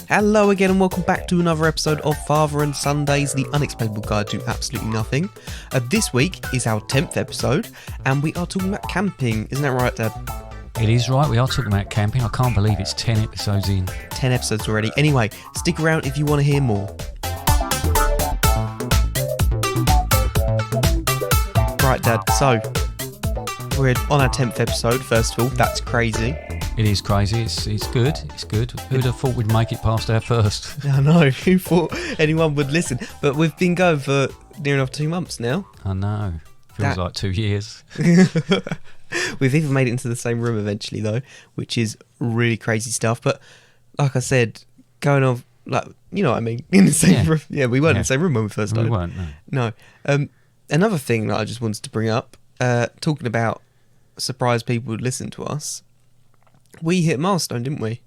Hello again and welcome back to another episode of Father and Sundays, the unexplainable guide to absolutely nothing. This week is our 10th episode and we are talking about camping. Isn't that right, Dad? It is right, we are talking about camping. I can't believe it's 10 episodes in. 10 episodes already. Anyway, stick around if you want to hear more. Right, Dad, so we're on our 10th episode, first of all. That's crazy. It is crazy. It's good. It's good. Who'd have thought we'd make it past our first? I know. Who thought anyone would listen? But we've been going for near enough 2 months now. I know. Feels like 2 years. We've even made it into the same room eventually, though, which is really crazy stuff. But like I said, going on, like, you know what I mean? In the same room. Yeah, we weren't in the same room when we first started. We weren't, no. Another thing that I just wanted to bring up, talking about surprise people who'd listen to us. We hit a milestone, didn't we?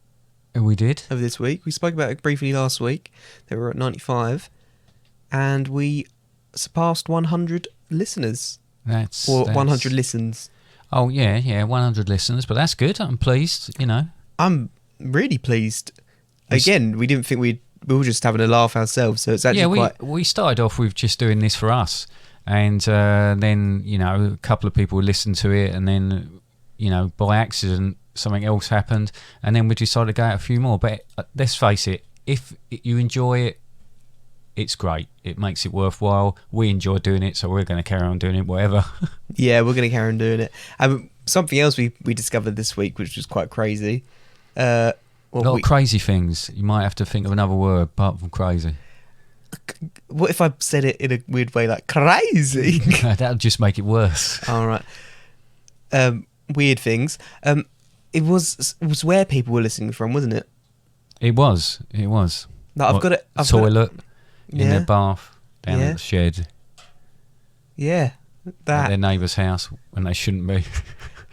We did. Over this week. We spoke about it briefly last week. They were at 95. And we surpassed 100 listeners. That's 100 listens. Oh, yeah, 100 listeners. But that's good. I'm pleased, you know. I'm really pleased. Again, we didn't think we were just having a laugh ourselves. So it's actually we started off with just doing this for us. And then, you know, a couple of people listened to it. And then, you know, by accident, something else happened, and then we decided to go out a few more. But let's face it, if you enjoy it, it's great. It makes it worthwhile. We enjoy doing it, so we're going to carry on doing it, whatever. Yeah, we're going to carry on doing it. Something else we discovered this week, which was quite crazy. A lot of crazy things. You might have to think of another word apart from crazy. What if I said it in a weird way, like crazy? That would just make it worse. All right. Weird things. It was where people were listening from, wasn't it? It was. No, I've got it. Toilet, in their bath, down at the shed. Yeah, that. At their neighbour's house when they shouldn't be.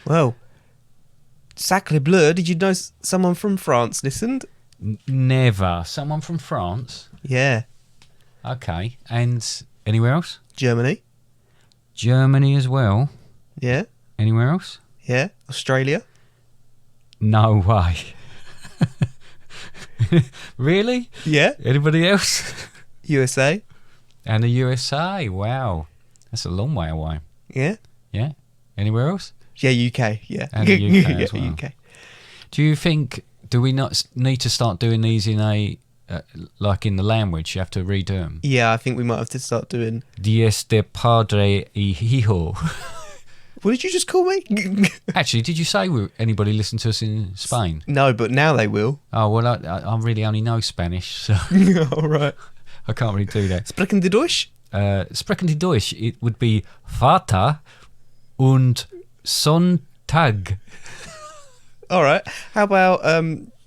Well, sacre bleu, did you know someone from France listened? Never. Someone from France? Yeah. Okay. And anywhere else? Germany as well? Yeah. Anywhere else? Yeah. Australia? No way. Really? Yeah. Anybody else? USA. And the USA. Wow. That's a long way away. Yeah. Yeah. Anywhere else? Yeah, UK. Yeah. And the UK as well. UK. Do you think, do we not need to start doing these in a, like in the language, you have to redo them? Yeah, I think we might have to start doing... Dies de padre y hijo. What did you just call me? Actually, did you say anybody listened to us in Spain? No, but now they will. Oh, well, I really only know Spanish, so... All right. I can't really do that. Sprechen die Deutsch? Sprechen die Deutsch, it would be Vater und Sonntag. All right. How about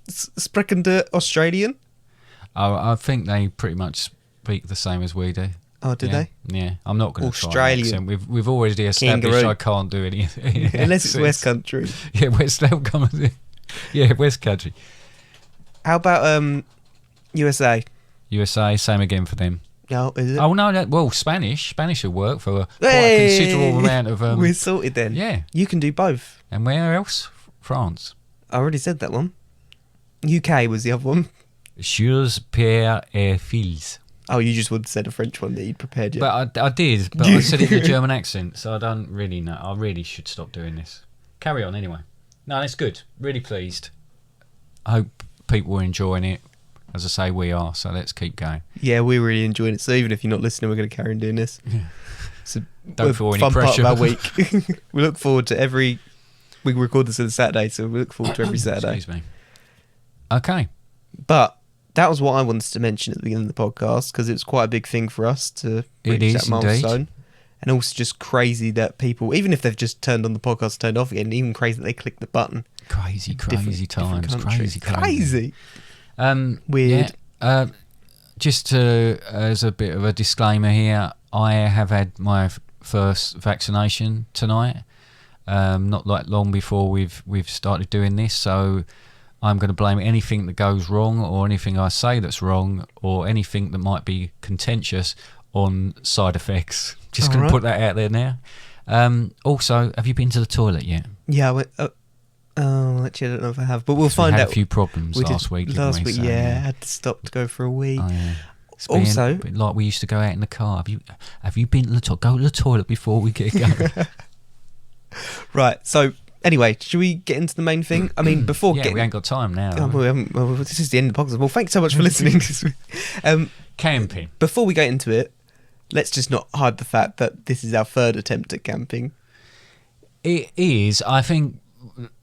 Sprechen die Australian? Oh, I think they pretty much speak the same as we do. Oh, do they? Yeah, I'm not going to try Australian. an accent. We've already established Kangaroo. I can't do any unless it's West Country. Yeah, West Country. How about USA? USA, same again for them. No, is it? Oh no, well, Spanish will work for quite a considerable amount of. We're sorted then. Yeah, you can do both. And where else? France. I already said that one. UK was the other one. Jeux, père et fils. Oh, you just would have said a French one that you'd prepared you. But I did, but I said it in a German accent, so I don't really know. I really should stop doing this. Carry on anyway. No, it's good. Really pleased. I hope people are enjoying it. As I say, we are, so let's keep going. Yeah, we're really enjoying it. So even if you're not listening, we're going to carry on doing this. Yeah. It's a don't feel any fun pressure. part of our week. We look forward to every... We record this on a Saturday, so we look forward to every Saturday. Excuse me. Okay. But... that was what I wanted to mention at the beginning of the podcast because it's quite a big thing for us to reach that milestone. Indeed. And also just crazy that people, even if they've just turned on the podcast, turned off again, even crazy that they click the button. Crazy times. Crazy. Weird. Yeah. Just as a bit of a disclaimer here, I have had my first vaccination tonight. Not like long before we've started doing this, so I'm going to blame anything that goes wrong or anything I say that's wrong or anything that might be contentious on side effects. Just going to put that out there now. Also, have you been to the toilet yet? Yeah, I went Oh, actually, I don't know if I have, but we'll find had out. a few problems last week. Last week, So, yeah, I had to stop to go for a wee. Oh, yeah. Also, like we used to go out in the car. Have you been to the toilet? Go to the toilet before we get going. Right. So anyway, should we get into the main thing? I mean, before we ain't got time now. This is the end of the podcast. Well, thanks so much for listening this week. Camping. Before we get into it, let's just not hide the fact that this is our third attempt at camping. It is. I think,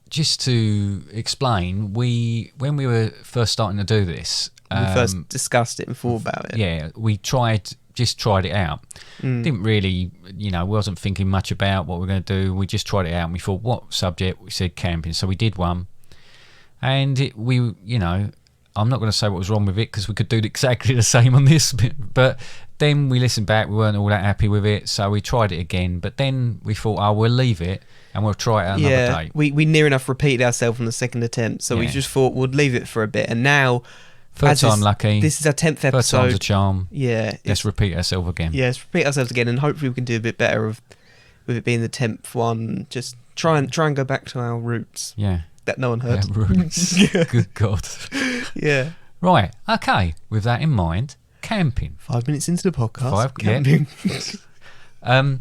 just to explain, when we were first starting to do this, we first discussed it and thought about it. Yeah, we tried it out. Didn't really, wasn't thinking much about what we're going to do. We just tried it out and we thought, what subject? We said camping. So we did one. And I'm not going to say what was wrong with it because we could do exactly the same on this. But then we listened back. We weren't all that happy with it. So we tried it again. But then we thought, we'll leave it and we'll try it another day. We near enough repeated ourselves on the second attempt. So we just thought we'd leave it for a bit. And now... Third time lucky. This is our 10th episode. First time's a charm. Yeah. Let's repeat ourselves again. Yeah, let's repeat ourselves again, and hopefully we can do a bit better with it being the 10th one. Just try and go back to our roots. Yeah. That no one heard. Yeah, roots. Good God. Yeah. Right. Okay. With that in mind, camping. 5 minutes into the podcast. Camping. Yeah.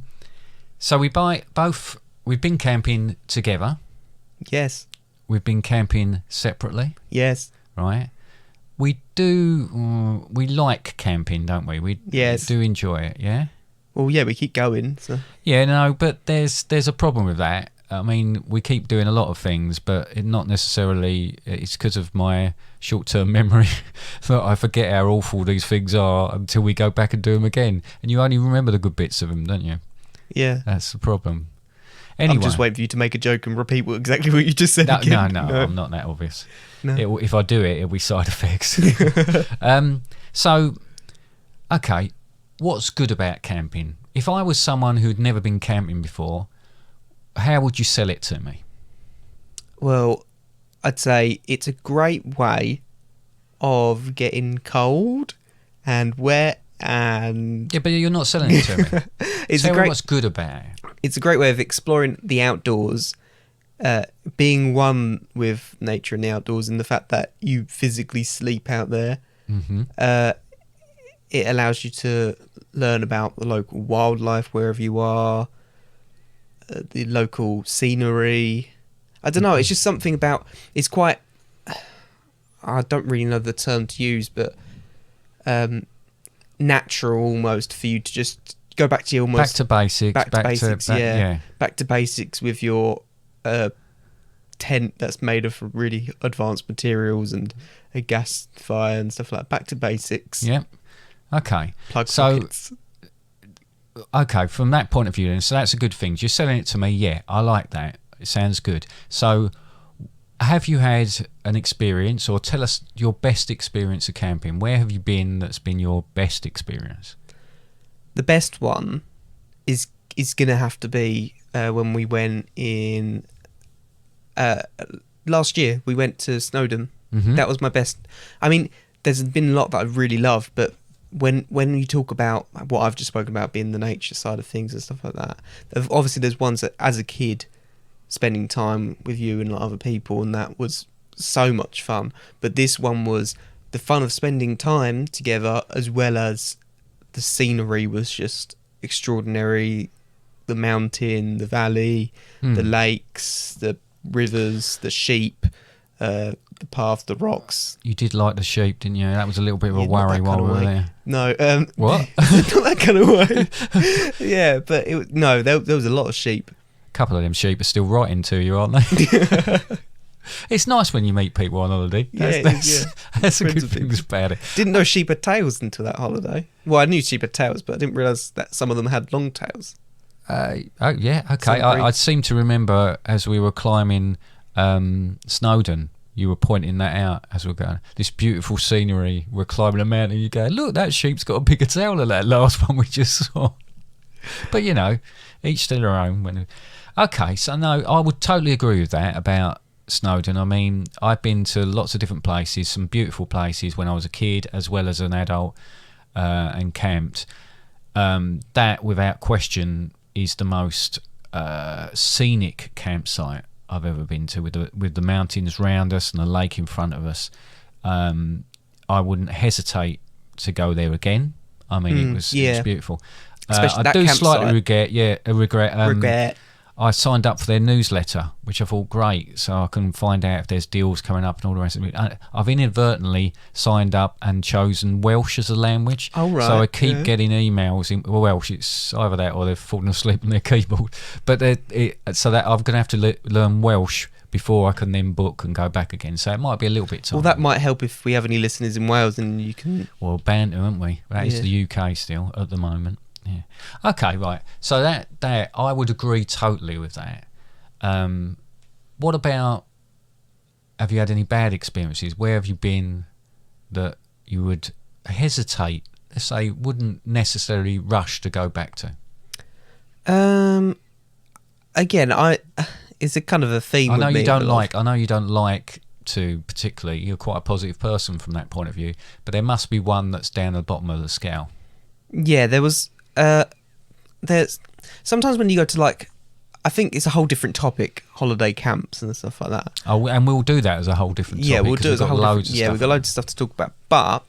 So we've been camping together. Yes. We've been camping separately. Yes. Right. We like camping, don't we? We do enjoy it, yeah? Well, yeah, we keep going. So. Yeah, no, but there's a problem with that. I mean, we keep doing a lot of things, but not necessarily, it's because of my short-term memory that I forget how awful these things are until we go back and do them again. And you only remember the good bits of them, don't you? Yeah. That's the problem. Anyway. I'm just waiting for you to make a joke and repeat exactly what you just said again. No, I'm not that obvious. No. If I do it, it'll be side effects. So, okay, what's good about camping? If I was someone who'd never been camping before, how would you sell it to me? Well, I'd say it's a great way of getting cold and wet and... Yeah, but you're not selling it to me. Tell me what's good about it. It's a great way of exploring the outdoors, being one with nature and the outdoors, and the fact that you physically sleep out there. Mm-hmm. It allows you to learn about the local wildlife wherever you are, the local scenery. I don't know, it's just something about... It's quite... I don't really know the term to use, but natural almost for you to just... Go back to your back to basics. Back to basics, Back to basics with your tent that's made of really advanced materials and a gas fire and stuff like that. Back to basics. Yep. Okay. Plug sockets. Okay, from that point of view, then, so that's a good thing. You're selling it to me. Yeah, I like that. It sounds good. So, have you had an experience, or tell us your best experience of camping? Where have you been that's been your best experience? The best one is going to have to be when we went in last year. We went to Snowdon. Mm-hmm. That was my best. I mean, there's been a lot that I've really loved, but when you talk about what I've just spoken about, being the nature side of things and stuff like that, obviously there's ones that as a kid spending time with you and other people, and that was so much fun. But this one was the fun of spending time together, as well as the scenery was just extraordinary. The mountain, the valley, the lakes, the rivers, the sheep, the path, the rocks. You did like the sheep, didn't you? That was a little bit of a worry while we were there. No. What? Not that kind of way. Yeah, but there was a lot of sheep. A couple of them sheep are still writing to you, aren't they? It's nice when you meet people on holiday. That's a good thing about it. Didn't know sheep had tails until that holiday. Well, I knew sheep had tails, but I didn't realise that some of them had long tails. Oh, yeah, okay. I seem to remember as we were climbing Snowdon, you were pointing that out as we were going. This beautiful scenery, we're climbing a mountain, you go, look, that sheep's got a bigger tail than that last one we just saw. But, each to their own. Okay, so no, I would totally agree with that about Snowdon. I mean, I've been to lots of different places, some beautiful places when I was a kid as well as an adult, and camped. That, without question, is the most scenic campsite I've ever been to, with the mountains round us and the lake in front of us. I wouldn't hesitate to go there again. I mean, it was beautiful. Especially I do slightly regret. I signed up for their newsletter, which I thought great, so I can find out if there's deals coming up and all the rest of it. I've inadvertently signed up and chosen Welsh as a language. Oh, right. So I keep getting emails in Welsh. It's either that or they've fallen asleep on their keyboard. But so that I'm going to have to learn Welsh before I can then book and go back again. So it might be a little bit time. Well, that might help if we have any listeners in Wales and you can... Well, banter, aren't we? That is the UK still at the moment. Yeah. Okay, right. So that I would agree totally with that. What about, have you had any bad experiences? Where have you been that you would hesitate, let's say, wouldn't necessarily rush to go back to? Again, it's a kind of a theme. I know you don't like to particularly. You're quite a positive person from that point of view, but there must be one that's down at the bottom of the scale. Yeah, there was. There's sometimes when you go to, like, I think it's a whole different topic, holiday camps and stuff like that. Oh, and we'll do that as a whole different topic. Yeah, we'll do it as a whole different. Yeah, we've got loads of stuff to talk about. But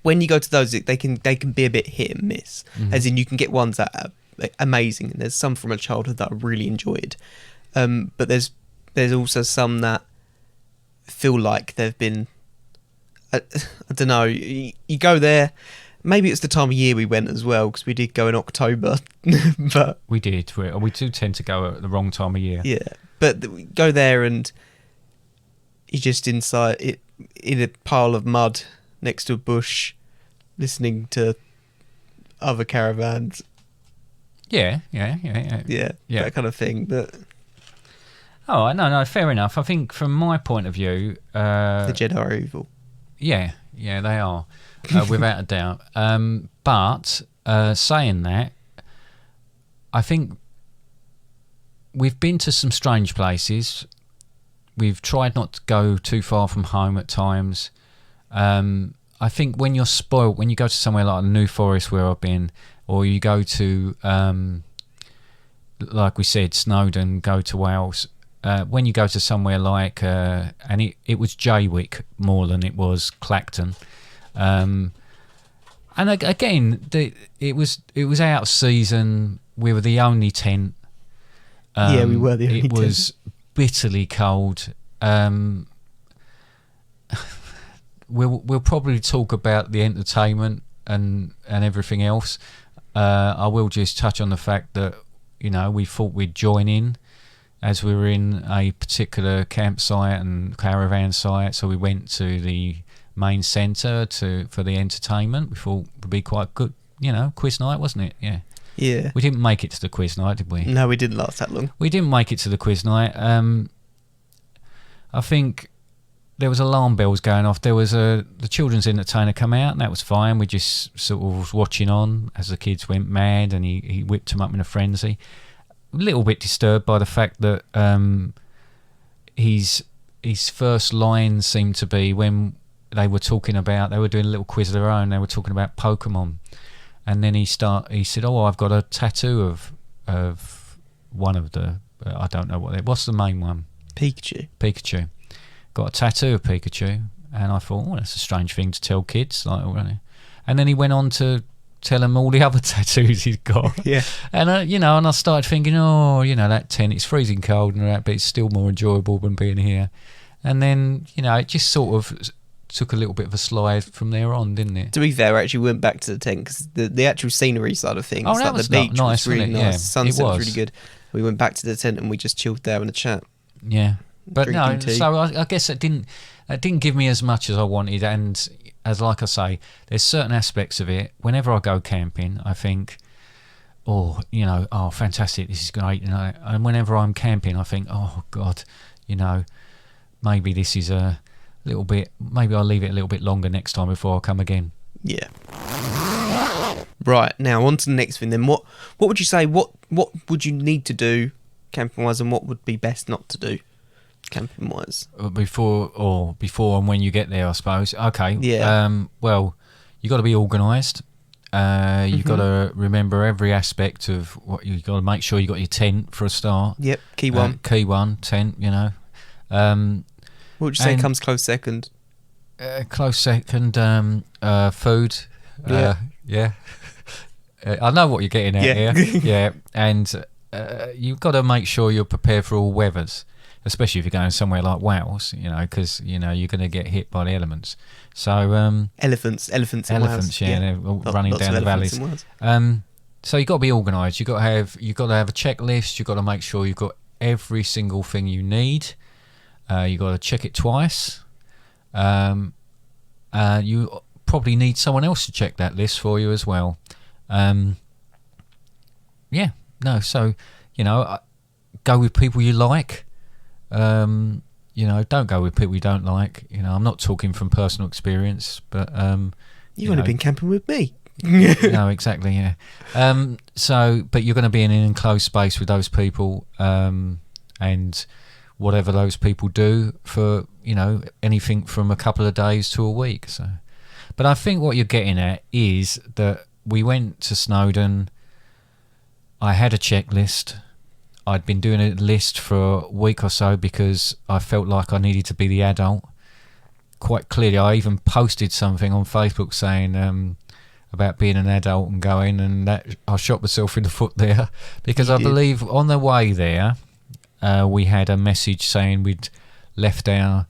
when you go to those, they can be a bit hit and miss. Mm-hmm. As in, you can get ones that are amazing, and there's some from a childhood that I really enjoyed. But there's also some that feel like they've been. I don't know. You go there. Maybe it's the time of year we went as well, because we did go in October. But we did. We do tend to go at the wrong time of year. Yeah, but we go there and you're just inside it in a pile of mud next to a bush, listening to other caravans. Yeah, that kind of thing. But no, fair enough. I think from my point of view, the Jedi are evil. Yeah, they are. Without a doubt. But saying that, I think we've been to some strange places. We've tried not to go too far from home at times. I think when you're spoiled, when you go to somewhere like the New Forest where I've been, or you go to, like we said, Snowdon, go to Wales. When you go to somewhere like, and it was Jaywick more than it was Clacton. And again, it was out of season. We were the only tent. We were the only tent. It was bitterly cold. We'll probably talk about the entertainment and everything else. I will just touch on the fact that we thought we'd join in as we were in a particular campsite and caravan site, so we went to the main centre for the entertainment. We thought it would be quite good, quiz night, wasn't it? Yeah. We didn't make it to the quiz night, did we? No, we didn't last that long. We didn't make it to the quiz night. I think there was alarm bells going off. There was the children's entertainer come out, and that was fine. We just sort of was watching on as the kids went mad, and he whipped them up in a frenzy. A little bit disturbed by the fact that his first line seemed to be when they were doing a little quiz of their own. They were talking about Pokemon, and then he said, "Oh, I've got a tattoo of one of the I don't know what's the main one? Pikachu. Got a tattoo of Pikachu." And I thought, oh, that's a strange thing to tell kids, like already. And then he went on to tell them all the other tattoos he's got. Yeah. And and I started thinking, that tent, it's freezing cold and that, but it's still more enjoyable than being here. And then it just sort of took a little bit of a slide from there on, didn't it? To be fair, actually we went back to the tent because the actual scenery side of things, that like was the beach nice, was really nice. Yeah, the sunset was really good. We went back to the tent and we just chilled there in a chat. Yeah, but no, tea. so I guess it didn't give me as much as I wanted. And as like I say, there's certain aspects of it. Whenever I go camping, I think, fantastic, this is great. And whenever I'm camping, I think, oh God, maybe this is a little bit. Maybe I'll leave it a little bit longer next time before I come again. Yeah. Right, now on to the next thing. Then, what would you say? What would you need to do camping wise, and what would be best not to do camping wise? Before and when you get there, I suppose. Okay. Yeah. Well, you got to be organised. You've got to remember every aspect of what you've got to make sure you got your tent for a start. Yep, key one. Key one, tent, What would you say comes close second? Close second, food. Yeah. I know what you're getting at here. Yeah, and you've got to make sure you're prepared for all weathers, especially if you're going somewhere like Wales, because you're going to get hit by the elements. So elephants in Wales. Yeah, they're all running down the valleys. So you've got to be organised. You've got to have a checklist. You've got to make sure you've got every single thing you need. You've got to check it twice. You probably need someone else to check that list for you as well. So go with people you like. Don't go with people you don't like. I'm not talking from personal experience, but you've only been camping with me. No, exactly, yeah. But you're going to be in an enclosed space with those people, and whatever those people do for anything from a couple of days to a week. So, but I think what you're getting at is that we went to Snowdon. I had a checklist. I'd been doing a list for a week or so because I felt like I needed to be the adult. Quite clearly, I even posted something on Facebook saying about being an adult and going, and that I shot myself in the foot there because I believe on the way there we had a message saying we'd left our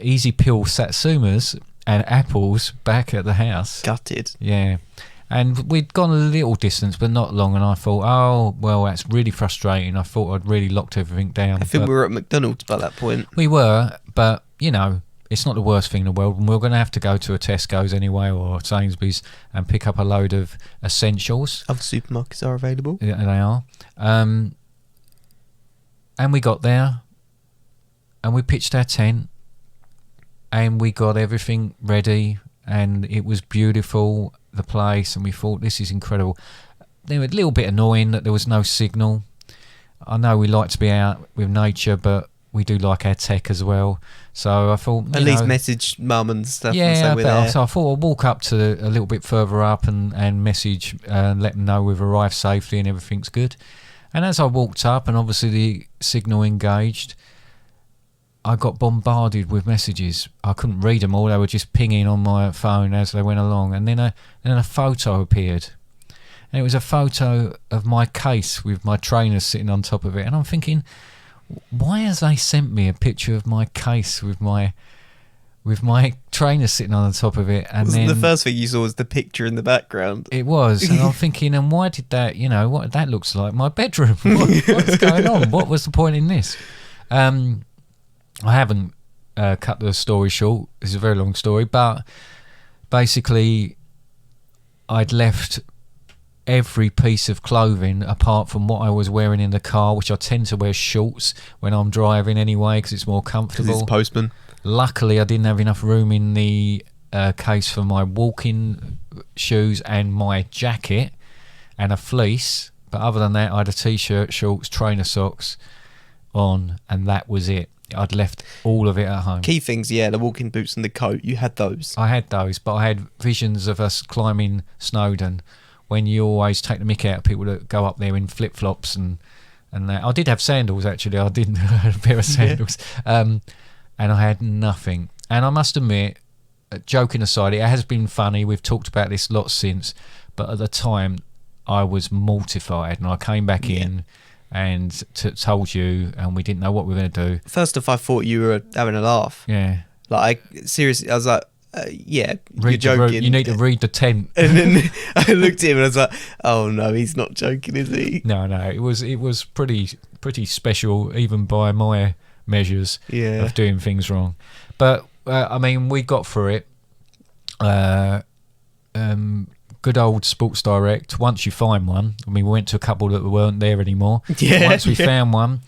easy peel satsumas and apples back at the house. Gutted. Yeah. And we'd gone a little distance, but not long, and I thought, oh, well, that's really frustrating. I thought I'd really locked everything down. I think we were at McDonald's by that point. We were, but, it's not the worst thing in the world, and we're going to have to go to a Tesco's anyway, or Sainsbury's, and pick up a load of essentials. Other supermarkets are available. Yeah, they are. And we got there, and we pitched our tent, and we got everything ready, and it was beautiful, the place, and we thought, this is incredible. They were a little bit annoying that there was no signal. I know we like to be out with nature, but we do like our tech as well. So I thought, at least message mum and stuff. Yeah, and say we're there. So I thought I'd walk up to a little bit further up and message and let them know we've arrived safely and everything's good. And as I walked up, and obviously the signal engaged, I got bombarded with messages. I couldn't read them all. They were just pinging on my phone as they went along. And then a photo appeared. And it was a photo of my case with my trainers sitting on top of it. And I'm thinking, why has they sent me a picture of my case with my trainers sitting on the top of it? And then the first thing you saw was the picture in the background. It was. And I'm thinking, and why did that, what that looks like my bedroom. What's going on? What was the point in this? I haven't cut the story short. It's a very long story, but basically I'd left every piece of clothing apart from what I was wearing in the car, which I tend to wear shorts when I'm driving anyway because it's more comfortable. Because it's postman. Luckily, I didn't have enough room in the case for my walking shoes and my jacket and a fleece. But other than that, I had a t-shirt, shorts, trainer socks on, and that was it. I'd left all of it at home. Key things, the walking boots and the coat, you had those. I had those, but I had visions of us climbing Snowdon when you always take the mick out of people that go up there in flip-flops and that. I did have sandals, actually. I didn't have a pair of sandals. And I had nothing. And I must admit, joking aside, it has been funny. We've talked about this lots since, but at the time, I was mortified, and I came back in and told you, and we didn't know what we were going to do. First off, I thought you were having a laugh. Yeah. Seriously, I was like, you're joking. You need to read the tent. And then I looked at him and I was like, oh no, he's not joking, is he? No, it was pretty special, even by my measures of doing things wrong. But, we got through it. Good old Sports Direct. Once you find one, we went to a couple that weren't there anymore. Yeah. Once we found one,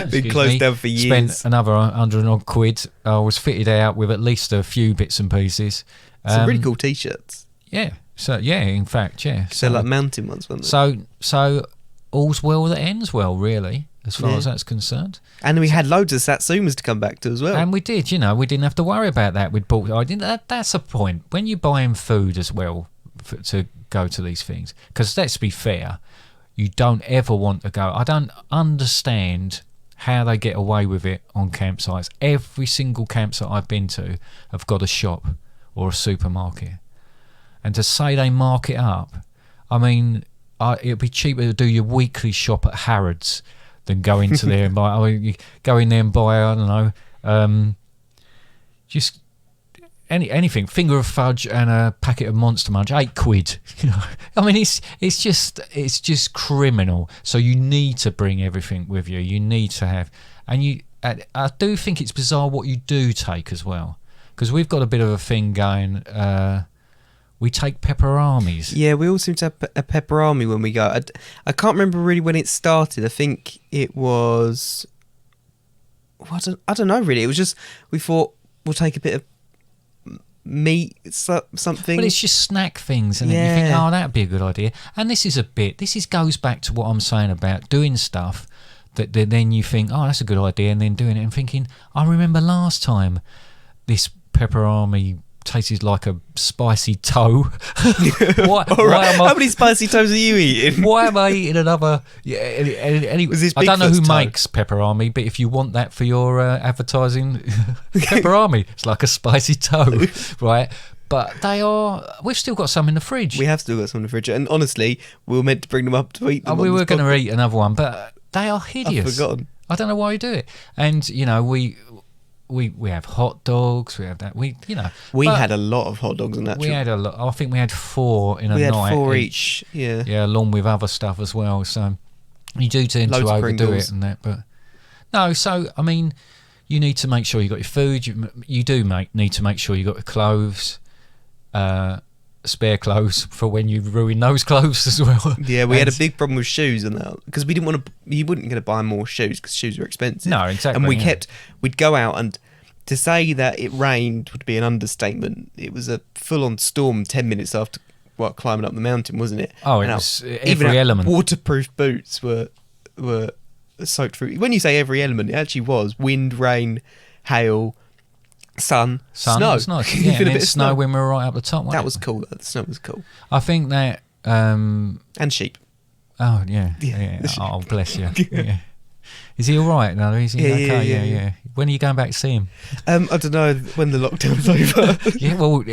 been closed down for years. Spent another 100 odd quid. I was fitted out with at least a few bits and pieces. Some really cool t-shirts. Yeah. So in fact, yeah. So like mountain ones, weren't they? So all's well that ends well, really, as far as that's concerned. And we had loads of satsumas to come back to as well. And we did. We didn't have to worry about that. We'd bought. That's a point when you're buying food as well to go to these things. Because let's be fair, you don't ever want to go. I don't understand how they get away with it on campsites. Every single campsite I've been to have got a shop or a supermarket. And to say they mark it up, I mean, it'd be cheaper to do your weekly shop at Harrods than go into there and buy. I mean, you go in there and buy, I don't know, just anything, finger of fudge and a packet of Monster Munch, £8. You know, I mean, it's just criminal. So you need to bring everything with you. You need to have, and I do think it's bizarre what you do take as well, because we've got a bit of a thing going. We take peperamis. Yeah, we all seem to have a pepperami when we go. I can't remember really when it started. I think it was. I don't know really. It was just we thought we'll take a bit of meat, something. Well, it's just snack things, and you think, oh, that'd be a good idea. And this goes back to what I'm saying about doing stuff that then you think, oh, that's a good idea, and then doing it and thinking, I remember last time this pepperami tasted like a spicy toe. How many spicy toes are you eating? Why am I eating another? I don't know who makes pepperami, but if you want that for your advertising, pepperami, it's like a spicy toe, right? But we've still got some in the fridge. We have still got some in the fridge, and honestly, we were meant to bring them up to eat them. We were going to eat another one, but they are hideous. I've forgotten. I don't know why you do it. And you know, we have hot dogs. We have that. We had a lot of hot dogs on that trip. We had a lot. I think we had 4 in a night. We had 4 each. Yeah. Yeah, along with other stuff as well. So you do tend to overdo it and that, but no. So I mean, you need to make sure you got your food. You need to make sure you got your clothes, spare clothes for when you ruin those clothes as well. Yeah, we had a big problem with shoes and that, because we didn't want to. You wouldn't get to buy more shoes because shoes are expensive. No, exactly. And we'd go out, and to say that it rained would be an understatement. It was a full-on storm 10 minutes after climbing up the mountain, wasn't it? Oh, it was every element. Waterproof boots were soaked through. When you say every element, it actually was wind, rain, hail, sun, snow. It was nice. Yeah, and a bit of snow when we were right up the top. That was cool. The snow was cool. I think that and sheep. Oh yeah. Oh, bless you. Yeah. Is he all right? No, is he okay? Yeah. When are you going back to see him? I don't know, when the lockdown's over. Yeah, well,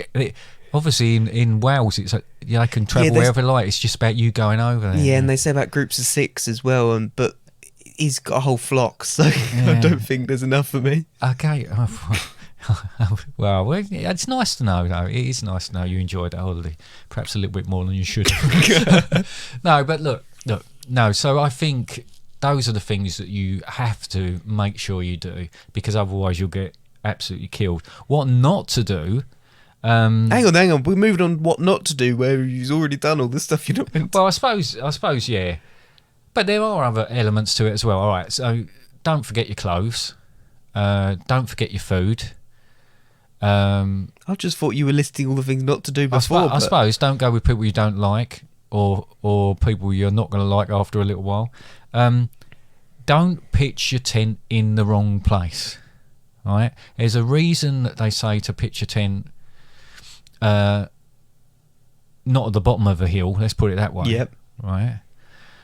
obviously in Wales, it's I can travel wherever I like. It's just about you going over there. Yeah, and they say about groups of 6 as well. But he's got a whole flock, so I don't think there's enough for me. Okay. Well, it's nice to know, though. It is nice to know you enjoyed that holiday, perhaps a little bit more than you should. No, but look. No. So I think those are the things that you have to make sure you do, because otherwise you'll get absolutely killed. What not to do. Hang on. We're moving on. What not to do, where you've already done all the stuff you don't meant to. Well, I suppose, yeah. But there are other elements to it as well. All right. So don't forget your clothes. Don't forget your food. I just thought you were listing all the things not to do before. I suppose don't go with people you don't like, or people you're not going to like after a little while. Don't pitch your tent in the wrong place. Right? There's a reason that they say to pitch your tent not at the bottom of a hill. Let's put it that way. Yep. Right.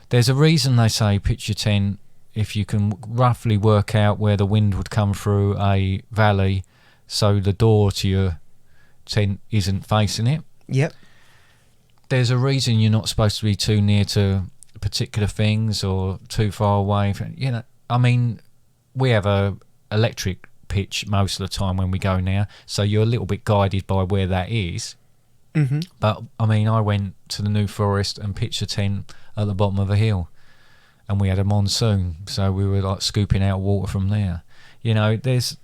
There's a reason they say pitch your tent if you can roughly work out where the wind would come through a valley, so the door to your tent isn't facing it. Yep. There's a reason you're not supposed to be too near to particular things or too far away from, I mean, we have a electric pitch most of the time when we go now, so you're a little bit guided by where that is. Mm-hmm. But I mean, I went to the New Forest and pitched a tent at the bottom of a hill, and we had a monsoon, so we were like scooping out water from there. There's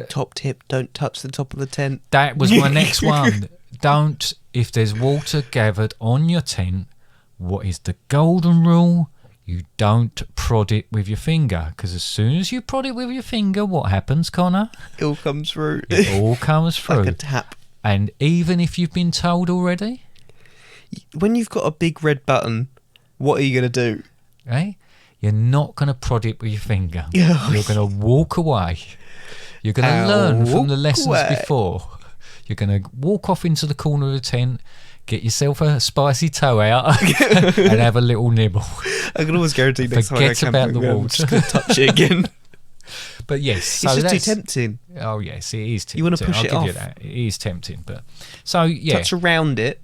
top tip: don't touch the top of the tent. That was my next one. Don't, if there's water gathered on your tent, what is the golden rule? You don't prod it with your finger, because as soon as you prod it with your finger, what happens, Connor? It all comes through. It all comes through. Like a tap. And even if you've been told already, when you've got a big red button, what are you going to do? You're not going to prod it with your finger. Yeah. You're going to walk away. You're going to learn from the lessons before. You're going to walk off into the corner of the tent, get yourself a spicy toe out and have a little nibble. I can always guarantee next time I go camping, about the I'm just going to touch it again. But yes, so it's just too tempting. Oh yes, it is tempting. You want to push I'll it give off. You that. It is tempting, but so yeah, touch around it,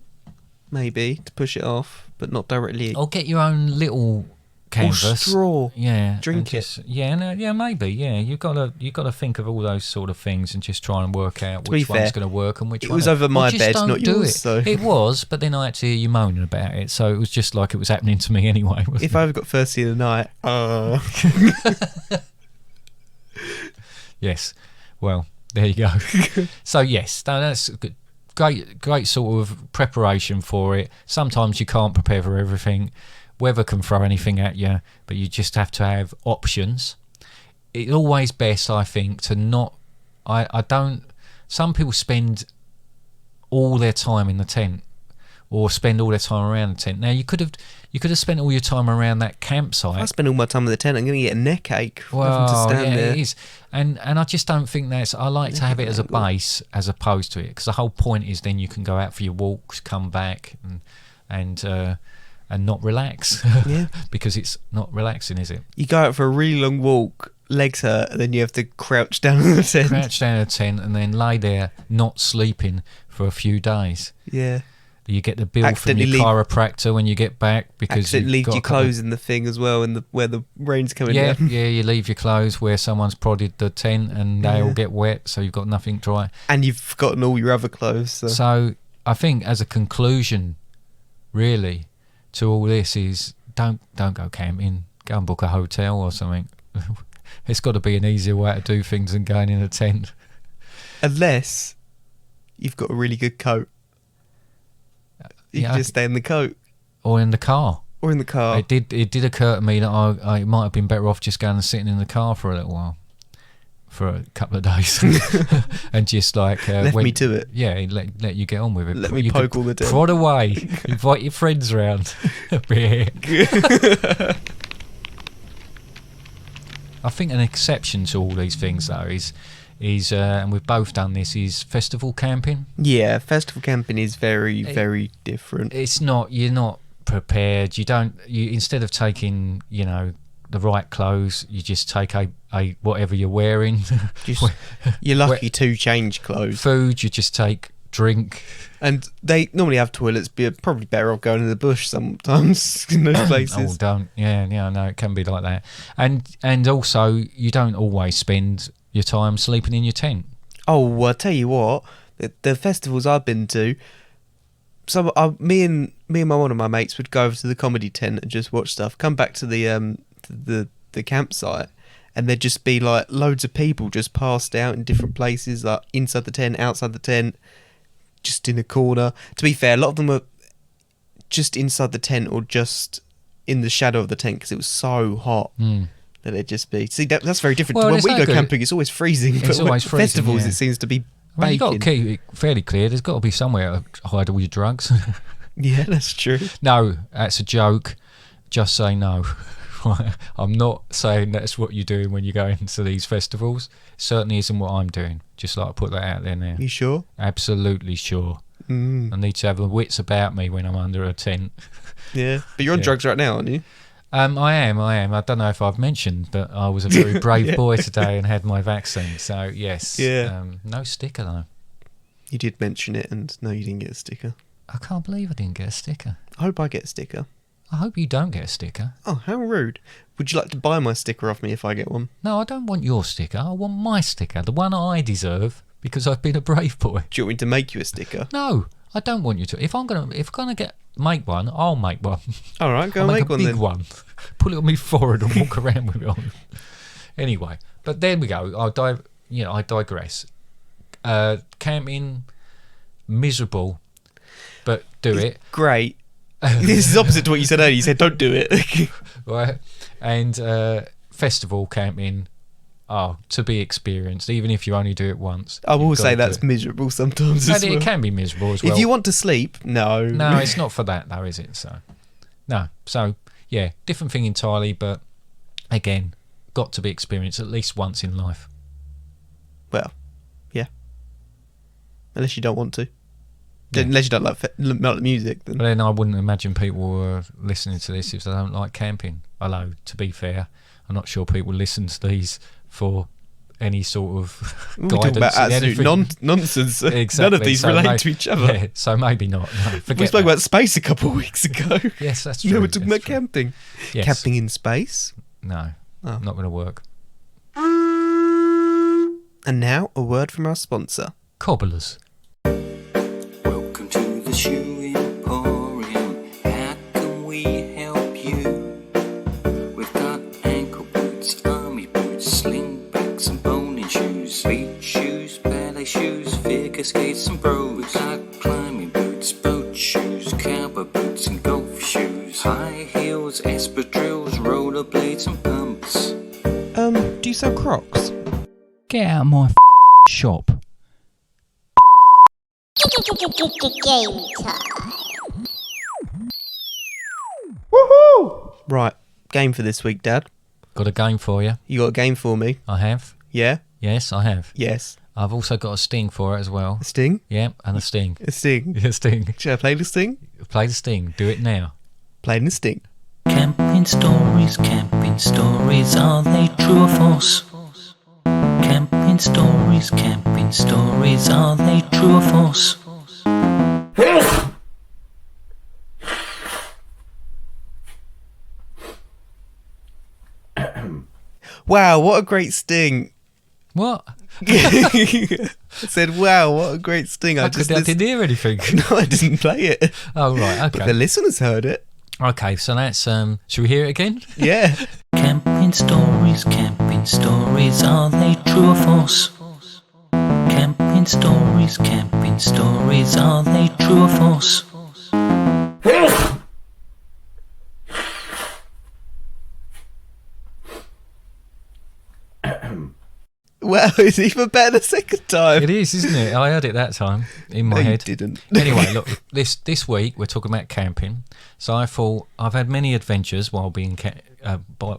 maybe to push it off, but not directly. Or get your own little canvas. Or straw. Yeah, drink it. Yeah, no, yeah, maybe. Yeah, you got to think of all those sort of things and just try and work out which one's going to work and which one. It was over my bed, not yours. So it was, but then I had to hear you moaning about it, so it was just like it was happening to me anyway. If I ever got first in the night, yes. Well, there you go. So yes, that's good. Great sort of preparation for it. Sometimes you can't prepare for everything. Weather can throw anything at you, but you just have to have options. It's always best, I think, to not. I don't. Some people spend all their time in the tent, or spend all their time around the tent. Now you could have spent all your time around that campsite. If I spend all my time in the tent, I'm going to get a neck ache. Well, having to stand there. It is, and I just don't think that's. I like to have it as a base as opposed to it, because the whole point is then you can go out for your walks, come back, and not relax. Yeah. Because it's not relaxing, is it? You go out for a really long walk, legs hurt, and then you have to crouch down in the tent. Crouch down in a tent and then lay there not sleeping for a few days. Yeah. You get the bill from your chiropractor when you get back because you leave your clothes in the thing as well, where the rain's coming down. Yeah, you leave your clothes where someone's prodded the tent and they all get wet, so you've got nothing dry. And you've forgotten all your other clothes. So I think as a conclusion, really, to all this is don't go camping. Go and book a hotel or something. It's got to be an easier way to do things than going in a tent. Unless you've got a really good coat. You can just stay in the coat. Or in the car. It did occur to me that I might have been better off just going and sitting in the car for a little while. For a couple of days. And just like... left me to it. Yeah, let you get on with it. Let me poke all the time. Prod away. Invite your friends round. I think an exception to all these things, though, is and we've both done this, is festival camping. Yeah, festival camping is very, very different. It's not, you're not prepared. You instead of taking, the right clothes, you just take a whatever you're wearing. You're lucky to change clothes. Food, you just take drink. And they normally have toilets, but you're probably better off going in the bush sometimes in those places. Oh, don't. Yeah, no, it can be like that. And also, you don't always spend your time sleeping in your tent. Oh, well, I'll tell you what, the festivals I've been to, me and one of my mates would go over to the comedy tent and just watch stuff, come back to the campsite, and there'd just be like loads of people just passed out in different places, like inside the tent, outside the tent, just in a corner. To be fair, a lot of them were just inside the tent or just in the shadow of the tent because it was so hot. That it'd just be... See, that's very different. Well, when we go camping, it's always freezing. It's always freezing, festivals, yeah. It seems to be baking. Well, you've got to keep it fairly clear. There's got to be somewhere to hide all your drugs. Yeah, that's true. No, that's a joke. Just say no. I'm not saying that's what you're doing when you go into these festivals. It certainly isn't what I'm doing. Just like to put that out there now. You sure? Absolutely sure. I need to have the wits about me when I'm under a tent. Yeah, but you're on drugs right now, aren't you? I am. I don't know if I've mentioned, but I was a very brave boy today and had my vaccine. So yes. Yeah. No sticker though. You did mention it, and no, you didn't get a sticker. I can't believe I didn't get a sticker. I hope I get a sticker. I hope you don't get a sticker. Oh, how rude. Would you like to buy my sticker off me if I get one? No, I don't want your sticker. I want my sticker, the one I deserve, because I've been a brave boy. Do you want me to make you a sticker? No, I don't want you to. If I'm gonna make one, I'll make one. All right, go make one then. A big one. Put it on my forehead and walk around with it on. Anyway, but there we go. I digress. Camping, miserable, but do it. Great. This is opposite to what you said earlier. You said don't do it. Right. And festival camping, to be experienced, even if you only do it once. I will say that's miserable sometimes as well. It can be miserable as well. If you want to sleep, no. No, it's not for that though, is it? So yeah, different thing entirely, but again, got to be experienced at least once in life. Well, yeah. Unless you don't want to. Unless you don't like music. But then I wouldn't imagine people were listening to this if they don't like camping. Although, to be fair, I'm not sure people listen to these for any sort of guidance. We're talking about absolute nonsense. Exactly. None of these relate to each other. Yeah, so maybe not. No, we spoke about space a couple of weeks ago. Yes, that's true. No, we're talking about camping. Yes. Camping in space? No, not going to work. And now, a word from our sponsor. Cobblers. Welcome to the Shoe Emporium. How can we help you? We've got ankle boots, army boots, slingbacks and bowling shoes, beach shoes, ballet shoes, figure skates and bros. We've got climbing boots, boat shoes, cowboy boots and golf shoes, high heels, espadrilles, rollerblades and pumps. Do you sell Crocs? Get out of my shop. Game time. Woohoo! Right, game for this week, Dad. Got a game for you. You got a game for me? I have. Yeah? Yes, I have. Yes. I've also got a sting for it as well. A sting? Yeah, and a sting. A sting? A sting. Should I play the sting? Play the sting. Do it now. Playing the sting. Camping stories, are they true or false? Camping stories, are they true or false? Wow, what a great sting. What? I said, wow, what a great sting. I didn't hear anything. No, I didn't play it. Oh, right, okay. But the listeners heard it. Okay, so that's, should we hear it again? Yeah. Camping stories, are they true or false? Camping stories, are they true or false? Well, it's even better the second time. It is, isn't it? I heard it that time in my No, head. you didn't. Anyway, look, this week we're talking about camping. So I thought I've had many adventures while being camping. by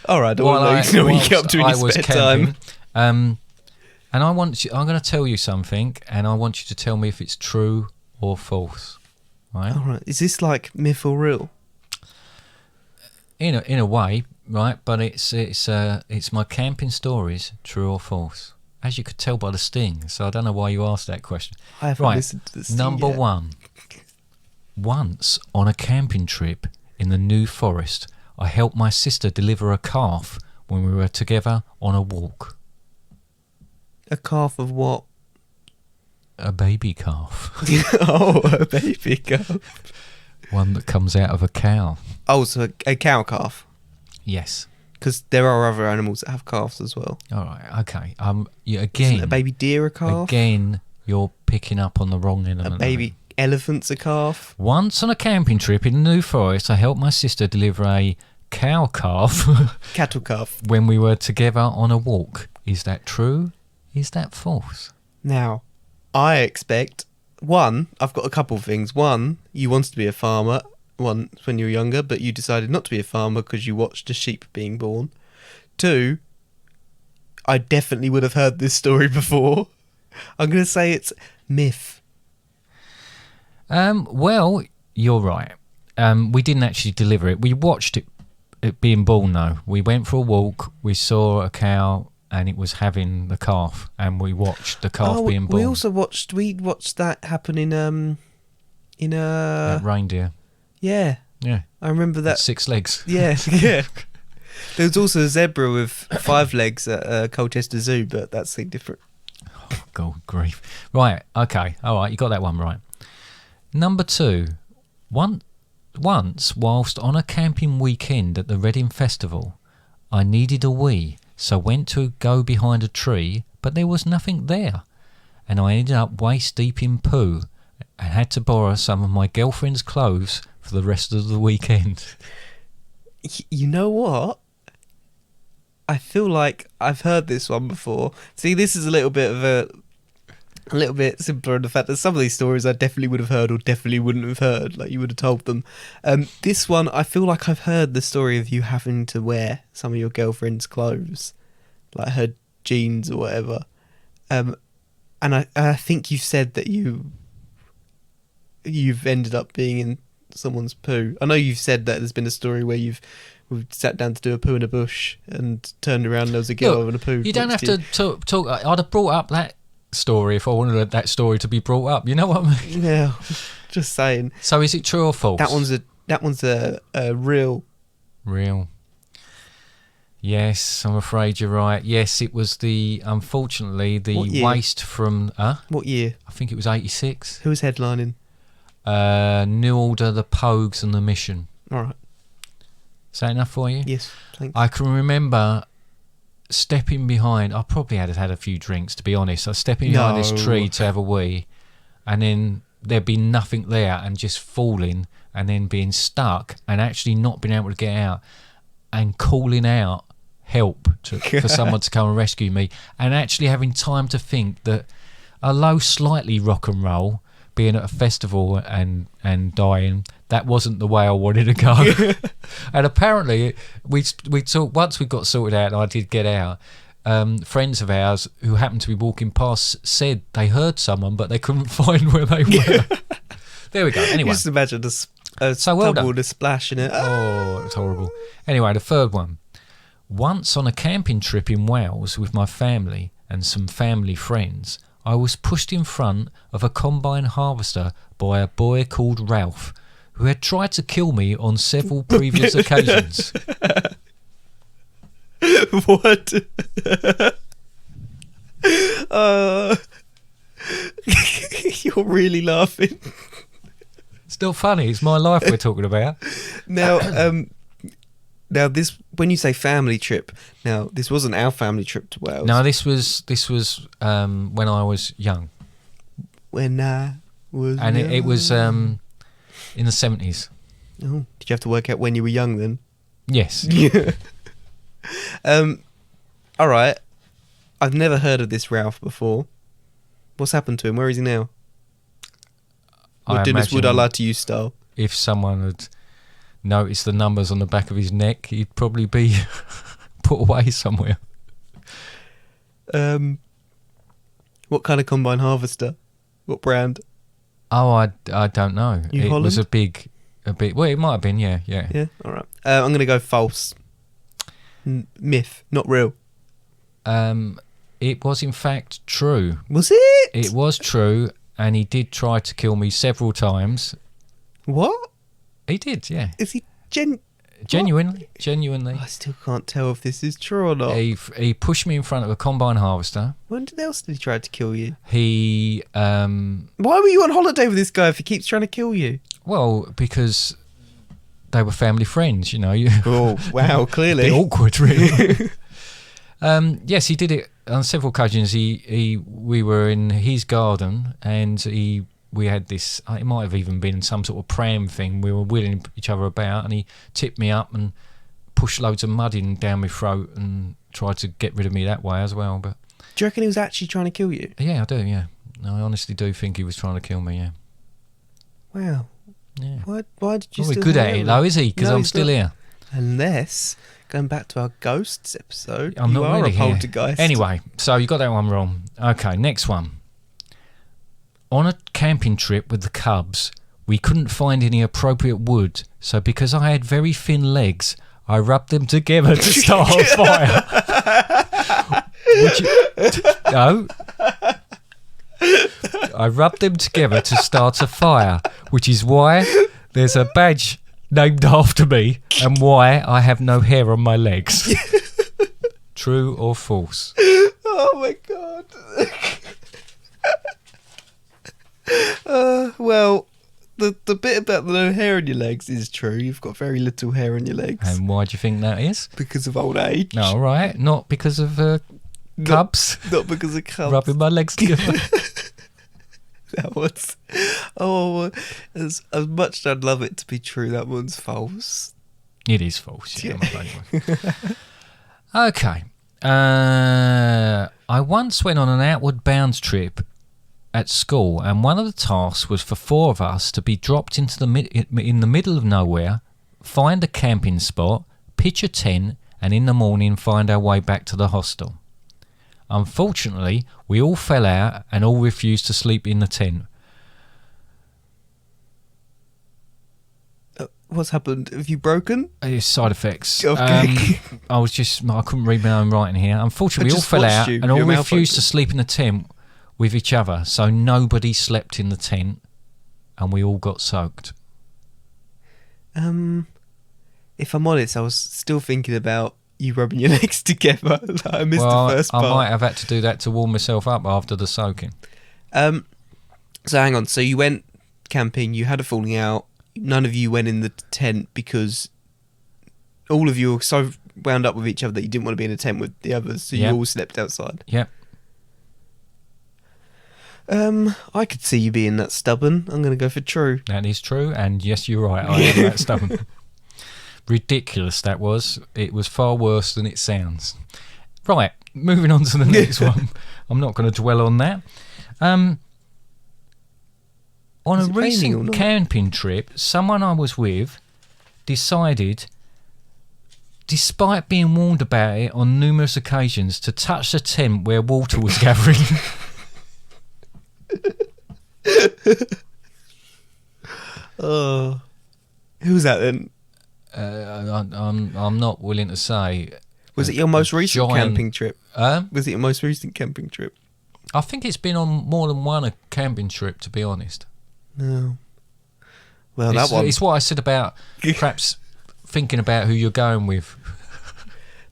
All right, I don't want to know what you get up to in your spare time. And I'm going to tell you something, and I want you to tell me if it's true or false. Right? All right. Is this like myth or real? In a way, right? But it's my camping stories, true or false. As you could tell by the sting, so I don't know why you asked that question. I haven't listened to the sting Number yet. 1. Once on a camping trip in the New Forest, I helped my sister deliver a calf when we were together on a walk. A calf of what? A baby calf. Oh, a baby calf. One that comes out of a cow. Oh, so a cow calf. Yes. Because there are other animals that have calves as well. All right. Okay. Again. Isn't a baby deer a calf? Again, you're picking up on the wrong element. A baby elephant's a calf. Once on a camping trip in the New Forest, I helped my sister deliver a cow calf. Cattle calf. When we were together on a walk. Is that true? Is that false? Now, I expect, one, I've got a couple of things. One, you wanted to be a farmer once when you were younger, but you decided not to be a farmer because you watched a sheep being born. Two, I definitely would have heard this story before. I'm going to say it's myth. Well, you're right. We didn't actually deliver it. We watched it being born, though. We went for a walk. We saw a cow, and it was having the calf, and we watched the calf being born. We also watched that happen in That reindeer. Yeah. Yeah. I remember that. 6 legs. Yeah, yeah. There was also a zebra with 5 legs at Colchester Zoo, but that's something different. Oh, God grief. Right, okay. All right, you got that one right. Number 2. Once, whilst on a camping weekend at the Reading Festival, I needed a wee, so went to go behind a tree, but there was nothing there. And I ended up waist deep in poo and had to borrow some of my girlfriend's clothes for the rest of the weekend. You know what? I feel like I've heard this one before. See, this is a little bit simpler in the fact that some of these stories I definitely would have heard or definitely wouldn't have heard, like you would have told them. This one, I feel like I've heard the story of you having to wear some of your girlfriend's clothes, like her jeans or whatever. And I think you've said that you've ended up being in someone's poo. I know you've said that there's been a story where we've sat down to do a poo in a bush and turned around and there was a girl in a poo. You don't have to talk. I'd have brought up that story if I wanted that story to be brought up. You know what I mean? Yeah, just saying. So is it true or false? That one's a real. Real. Yes, I'm afraid you're right. Yes, it was unfortunately the waste from... What year? I think it was 86. Who was headlining? New Order, the Pogues and the Mission. All right. Is that enough for you? Yes, thanks. I can remember stepping behind... I probably had a few drinks, to be honest. I was stepping behind this tree to have a wee, and then there'd be nothing there and just falling and then being stuck and actually not being able to get out and calling out help for someone to come and rescue me, and actually having time to think that although slightly rock and roll, being at a festival and dying, that wasn't the way I wanted to go. And apparently we talked, once we got sorted out and I did get out, friends of ours who happened to be walking past said they heard someone but they couldn't find where they were. There we go. Anyway, just imagine a splash in it. Oh, it's horrible. Anyway, the third one. Once on a camping trip in Wales with my family and some family friends, I was pushed in front of a combine harvester by a boy called Ralph, who had tried to kill me on several previous occasions. What? You're really laughing. It's not funny. It's my life we're talking about. Now this, when you say family trip, now this wasn't our family trip to Wales. No, this was when I was young. When I was and young. It was in the 70s. Oh, did you have to work out when you were young then? Yes. Yeah. All right. I've never heard of this Ralph before. What's happened to him? Where is he now? What Dennis Would I Lie to You style? If someone had noticed the numbers on the back of his neck, he'd probably be put away somewhere. What kind of combine harvester? What brand? Oh, I don't know. New Holland? Was a bit. Well, it might have been. Yeah. Yeah. All right. I'm gonna go false. Myth, not real. It was in fact true. Was it? It was true, and he did try to kill me several times. What? He did, yeah. Is he genuinely? I still can't tell if this is true or not. He pushed me in front of a combine harvester. When else did he try to kill you? He Why were you on holiday with this guy if he keeps trying to kill you? Well, because they were family friends, you know. Oh, wow, clearly. A bit awkward, really. Yes, he did it on several occasions. We were in his garden and we had this, it might have even been some sort of pram thing. We were wheeling each other about and he tipped me up and pushed loads of mud down my throat and tried to get rid of me that way as well. But do you reckon he was actually trying to kill you? Yeah, I do, yeah. I honestly do think he was trying to kill me, yeah. Wow. Yeah. Why did you still still good at it though, is he? Because I'm still here. Unless, going back to our ghosts episode, I'm you not are really a poltergeist. Anyway, so you got that one wrong. Okay, next one. On a camping trip with the Cubs, we couldn't find any appropriate wood, so because I had very thin legs, I rubbed them together to start a fire. No. I rubbed them together to start a fire, which is why there's a badge named after me and why I have no hair on my legs. True or false? Oh my god. Well, the bit about the no hair on your legs is true. You've got very little hair on your legs. And why do you think that is? Because of old age. No, right. Not because of cubs. Not because of cubs. Rubbing my legs together. That was... Oh, as much as I'd love it to be true, that one's false. It is false, yeah. Okay. I once went on an outward bound trip at school, and one of the tasks was for 4 of us to be dropped into in the middle of nowhere, find a camping spot, pitch a tent, and in the morning find our way back to the hostel. Unfortunately, we all fell out and all refused to sleep in the tent. What's happened? Have you broken? It's side effects. Okay. I couldn't read my own writing here. Unfortunately, we all fell out and all refused to sleep in the tent with each other. So nobody slept in the tent and we all got soaked. If I'm honest, I was still thinking about you rubbing your legs together. I missed the first part. I might have had to do that to warm myself up after the soaking. So hang on. So you went camping, you had a falling out. None of you went in the tent because all of you were so wound up with each other that you didn't want to be in a tent with the others, so you all slept outside. Yep. I could see you being that stubborn. I'm going to go for true. That is true, and yes, you're right. I am that stubborn. Ridiculous that was. It was far worse than it sounds. Right, moving on to the next one. I'm not going to dwell on that. On a recent camping trip, someone I was with decided, despite being warned about it on numerous occasions, to touch the tent where water was gathering. Oh, who was that then? I'm not willing to say. Was it your most recent camping trip? Was it your most recent camping trip? I think it's been on more than one camping trip, to be honest. No. Well, that one. It's what I said about perhaps thinking about who you're going with.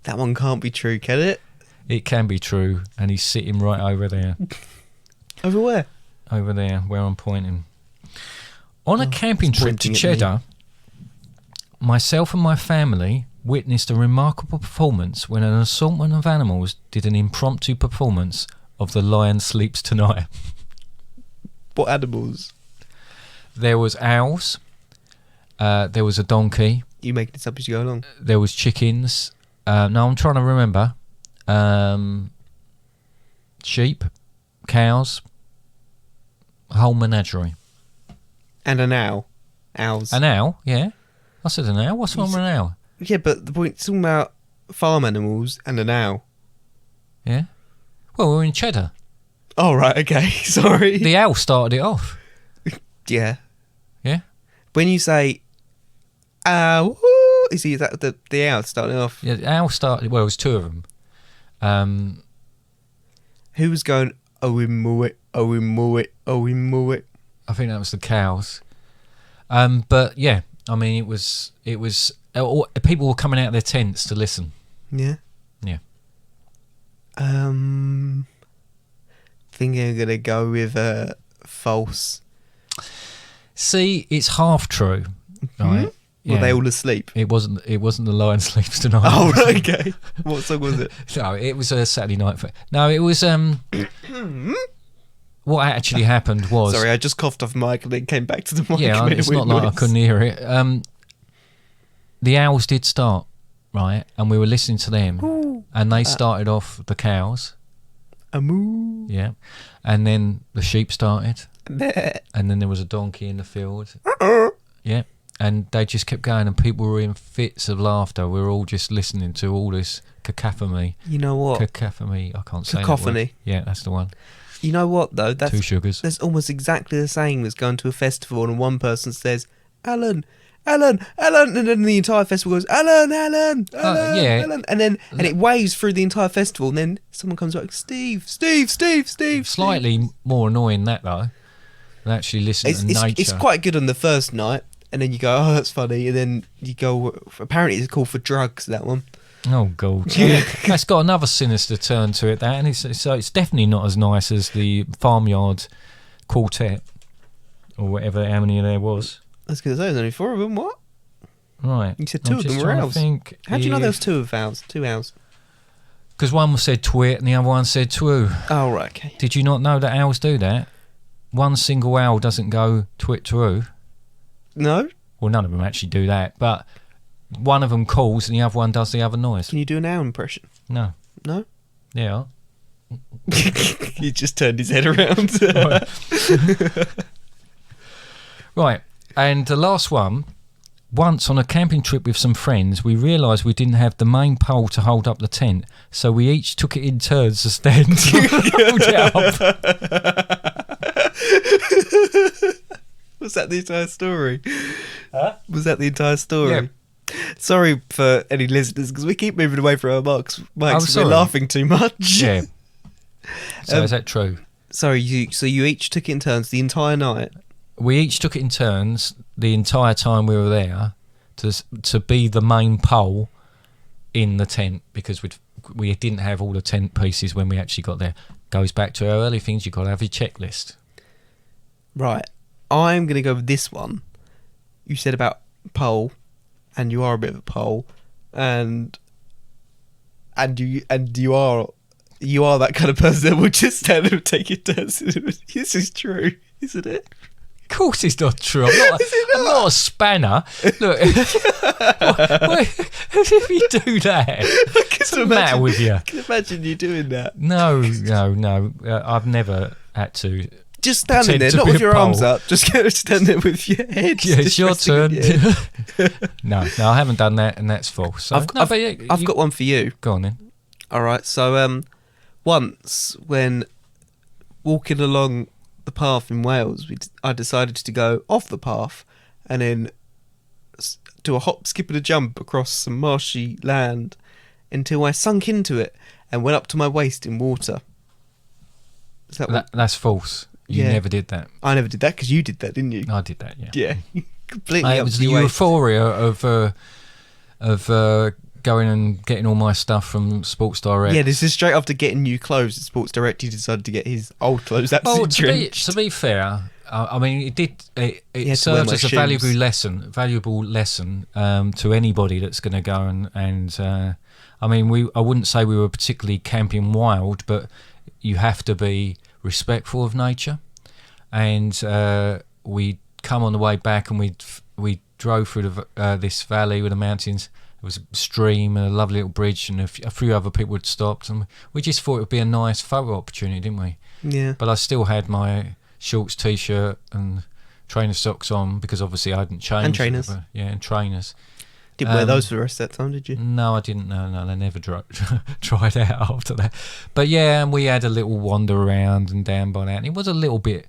That one can't be true, can it? It can be true, and he's sitting right over there. Over where? Over there, where I'm pointing. On a camping trip to Cheddar, myself and my family witnessed a remarkable performance when an assortment of animals did an impromptu performance of The Lion Sleeps Tonight. What animals? There was owls. There was a donkey. You making this up as you go along? There was chickens. No, I'm trying to remember. Sheep, cows, a whole menagerie. And an owl. Owls. An owl, yeah. I said an owl. What's wrong with an owl? Yeah, but the point's talking about farm animals and an owl. Yeah. Well, we're in Cheddar. Oh, right, okay. Sorry. The owl started it off. Yeah. Yeah. When you say, ow, is that the owl starting off? Yeah, the owl started, well, it was two of them. Who was going, oh, we moo it, oh, we moo it, oh, we moo it? I think that was the cows. But yeah, I mean, it was people were coming out of their tents to listen. Yeah. Yeah. Think I'm gonna go with false. See, it's half true, right? Mm-hmm. Were they all asleep? It wasn't The Lion Sleeps Tonight. Oh, right, okay. What song was it? No, it was a Saturday Night. No, it was what actually happened was... Sorry, I just coughed off mic and then came back to the mic. Yeah, it's not like I couldn't hear it. The owls did start, right? And we were listening to them. Ooh. And they started off the cows. A moo. Yeah. And then the sheep started. And then there was a donkey in the field. Yeah. And they just kept going and people were in fits of laughter. We were all just listening to all this cacophony. You know what? Cacophony. I can't say Cacophony. Yeah, that's the one. You know what, though? That's 2 sugars. That's almost exactly the same as going to a festival and one person says, Alan, Alan, Alan, and then the entire festival goes, Alan, Alan, Alan, yeah. Alan. And it waves through the entire festival and then someone comes back, Steve, Steve, Steve, Steve. Slightly more annoying that, though, than actually listening to nature. It's quite good on the first night. And then you go, oh, that's funny. And then you go, apparently it's called for drugs, that one. Oh, God. Yeah. That's got another sinister turn to it, that. And it's definitely not as nice as the Farmyard Quartet, or whatever, how many there was. I was going to say, there's only 4 of them, what? Right. You said 2 of them were owls. How do you know there was 2 owls? 2 owls? Because one said twit and the other one said twoo. Oh, right, okay. Did you not know that owls do that? One single owl doesn't go twit twoo. No? Well, none of them actually do that, but one of them calls and the other one does the other noise. Can you do an owl impression? No. No? Yeah. He just turned his head around. Right. And the last one once on a camping trip with some friends, we realised we didn't have the main pole to hold up the tent, so we each took it in turns to stand and hold it up. Was that the entire story? Huh? Was that the entire story? Yeah. Sorry for any listeners, because we keep moving away from our mics. We're sorry. laughing too much. Yeah. So is that true? Sorry, so you each took it in turns the entire night? We each took it in turns the entire time we were there to be the main pole in the tent, because we didn't have all the tent pieces when we actually got there. Goes back to our early things, you've got to have your checklist. Right. I'm going to go with this one. You said about pole, and you are a bit of a pole, and you are that kind of person that will just stand and take your turns. This is true, isn't it? Of course it's not true. I'm not a spanner. Look, if you do that, what's the matter with you? I can imagine you doing that. No. I've never had to. Just standing there, not with your arms up. Just stand there with your head. Yeah, it's your turn. No, I haven't done that, and that's false. So, I've got one for you. Go on then. All right. So, once when walking along the path in Wales, I decided to go off the path and then do a hop, skip, and a jump across some marshy land until I sunk into it and went up to my waist in water. Is that's false. You never did that. I never did that because you did that, didn't you? I did that, yeah. Yeah. Completely It was the euphoria of going and getting all my stuff from Sports Direct. Yeah, this is straight after getting new clothes at Sports Direct. He decided to get his old clothes absolutely drenched. To be fair, I mean, it serves as a valuable lesson to anybody that's going to go and I mean, I wouldn't say we were particularly camping wild, but you have to be respectful of nature. And we come on the way back, and we drove through this valley with the mountains. There was a stream and a lovely little bridge, and a few other people had stopped, and we just thought it would be a nice photo opportunity, didn't we? Yeah. But I still had my shorts, t-shirt, and trainer socks on because obviously I hadn't changed. And trainers. And trainers. Didn't wear those for the rest of that time, did you? No, I didn't. No, they never tried out after that. But yeah, and we had a little wander around and down by that. And it was a little bit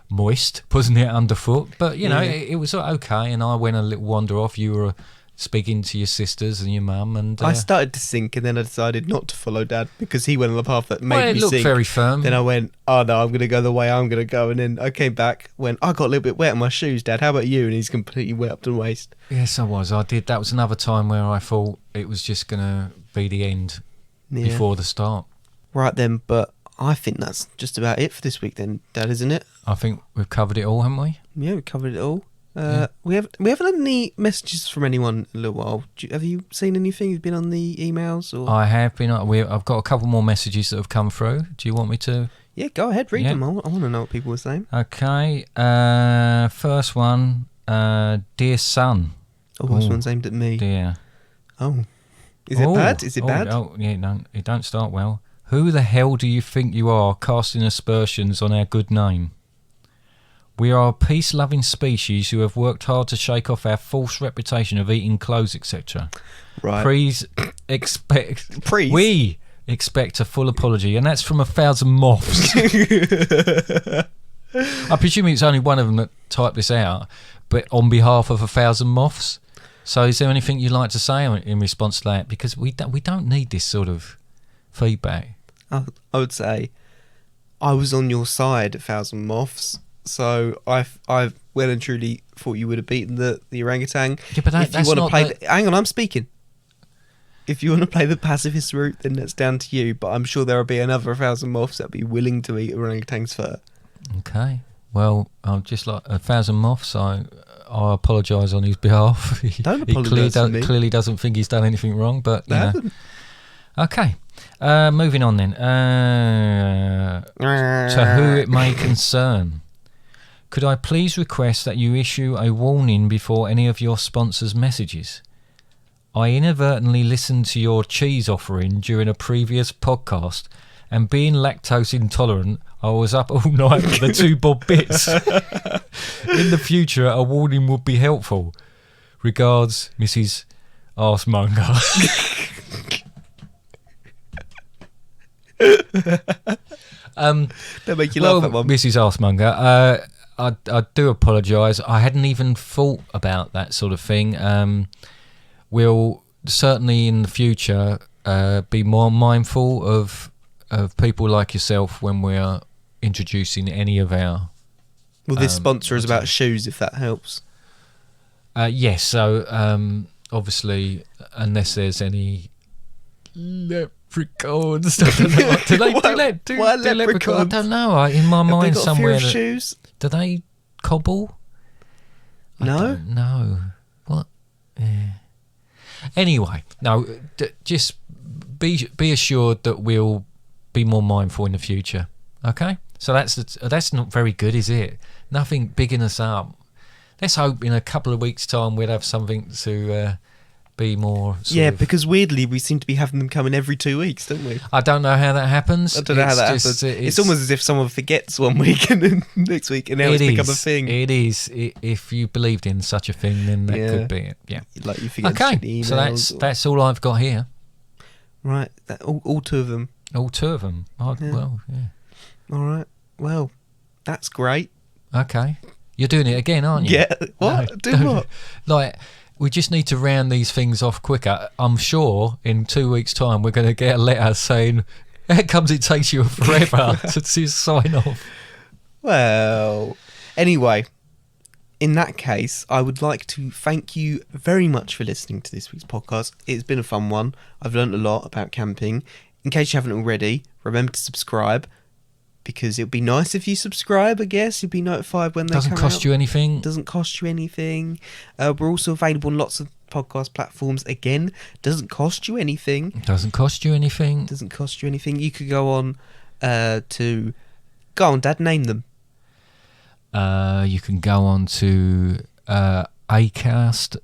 moist, wasn't it, underfoot? But, you know, it was okay. And I went a little wander off. You were speaking to your sisters and your mum. And I started to sink, and then I decided not to follow Dad because he went on the path that made me sink. It looked very firm. Then I went, oh no, I'm going to go the way I'm going to go. And then I came back, went, I got a little bit wet in my shoes, Dad. How about you? And he's completely wet up to the waist. Yes, I was. I did. That was another time where I thought it was just going to be the end before the start. Right then, but I think that's just about it for this week then, Dad, isn't it? I think we've covered it all, haven't we? Yeah, we covered it all. We haven't had any messages from anyone in a little while. Have you seen anything? You've been on the emails? Or? I have been. I've got a couple more messages that have come through. Do you want me to? Yeah, go ahead, read them. I want to know what people were saying. Okay. First one, dear son. Oh, this one's aimed at me. Dear. Oh, is it bad? Is it bad? Oh, yeah. No, it don't start well. Who the hell do you think you are, casting aspersions on our good name? We are a peace-loving species who have worked hard to shake off our false reputation of eating clothes, etc. Right. We expect a full apology, and that's from 1,000 moths. I presume it's only one of them that typed this out, but on behalf of 1,000 moths. So is there anything you'd like to say in response to that? Because we don't need this sort of feedback. I would say I was on your side, 1,000 moths. So I well and truly thought you would have beaten the orangutan. Yeah, but that's not hang on, I'm speaking. If you want to play the pacifist route, then that's down to you. But I'm sure there will be another 1,000 moths that'll be willing to eat orangutan's fur. Okay. Well, I'm just like 1,000 moths. I apologise on his behalf. Don't apologise to me. Clearly doesn't think he's done anything wrong, but you know. Okay. Moving on then. To who it may concern. Could I please request that you issue a warning before any of your sponsors' messages? I inadvertently listened to your cheese offering during a previous podcast, and being lactose intolerant, I was up all night with the 2 bob bits. In the future, a warning would be helpful. Regards, Mrs. Arsemonger. Don't make you laugh, that one. Mrs. Arsemonger, I do apologise. I hadn't even thought about that sort of thing. We'll certainly in the future be more mindful of people like yourself when we're introducing any of our... Well, this sponsor is about shoes, if that helps. Yes, so obviously, unless there's any leprechauns, I don't know. Do leprechauns? I don't know. In my mind, got somewhere. A fear of shoes? Do they cobble? No. No. What? Yeah. Anyway, no. Just be assured that we'll be more mindful in the future. Okay. So that's not very good, is it? Nothing bigging us up. Let's hope in a couple of weeks' time we'll have something to be more... because weirdly we seem to be having them coming every 2 weeks, don't we? I don't know how that happens. I don't know how that happens. It's almost as if someone forgets 1 week and then next week, and now it's become a thing. It is. If you believed in such a thing, then that could be it. Yeah. Like you forget emails. So that's all I've got here. Right. All two of them. All two of them. Well, yeah. All right. Well, that's great. Okay. You're doing it again, aren't you? Yeah. What? Do what? Like, we just need to round these things off quicker. I'm sure in 2 weeks' time we're going to get a letter saying, how comes it takes you forever to sign off? Well, anyway, in that case, I would like to thank you very much for listening to this week's podcast. It's been a fun one. I've learned a lot about camping. In case you haven't already, remember to subscribe, because it would be nice if you subscribe, I guess. You'll be notified when they come out. Doesn't cost you anything. Doesn't cost you anything. We're also available on lots of podcast platforms. Again, doesn't cost you anything. Doesn't cost you anything. Doesn't cost you anything. You could go on to... Go on, Dad, name them. You can go on to Acast,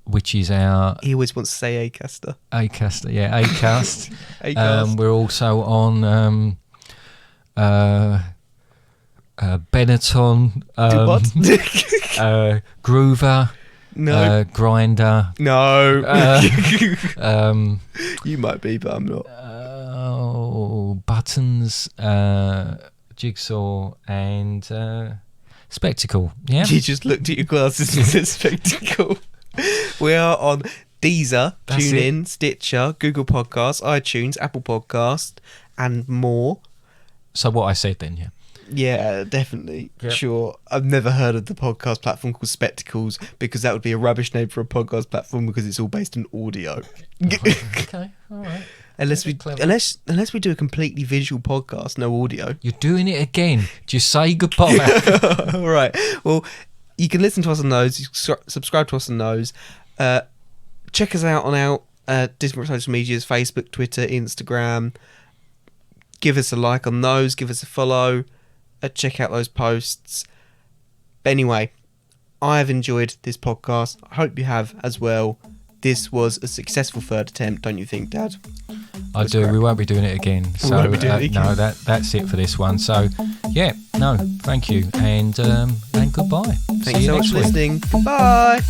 which is our... He always wants to say Acaster. Acaster, yeah, Acast. Acast. We're also on... Benetton, what? Groover, no, Grinder, no. You might be, but I'm not. Buttons, Jigsaw, and Spectacle. Yeah, you just looked at your glasses and said Spectacle. We are on Deezer, TuneIn, Stitcher, Google Podcasts, iTunes, Apple Podcast, and more. So what I said then, yeah. Yeah, definitely. Yep. Sure. I've never heard of the podcast platform called Spectacles, because that would be a rubbish name for a podcast platform, because it's all based on audio. Okay, all right. Unless we do a completely visual podcast, no audio. You're doing it again. Just say goodbye. All right. Well, you can listen to us on those. You can subscribe to us on those. Check us out on our different social medias: Facebook, Twitter, Instagram. Give us a like on those. Give us a follow. Check out those posts. But anyway, I have enjoyed this podcast. I hope you have as well. This was a successful third attempt, don't you think, Dad? I do. Crap. We won't be doing it again. So no, that's it for this one. So yeah, no, thank you, and goodbye. Thanks so much for listening. Goodbye.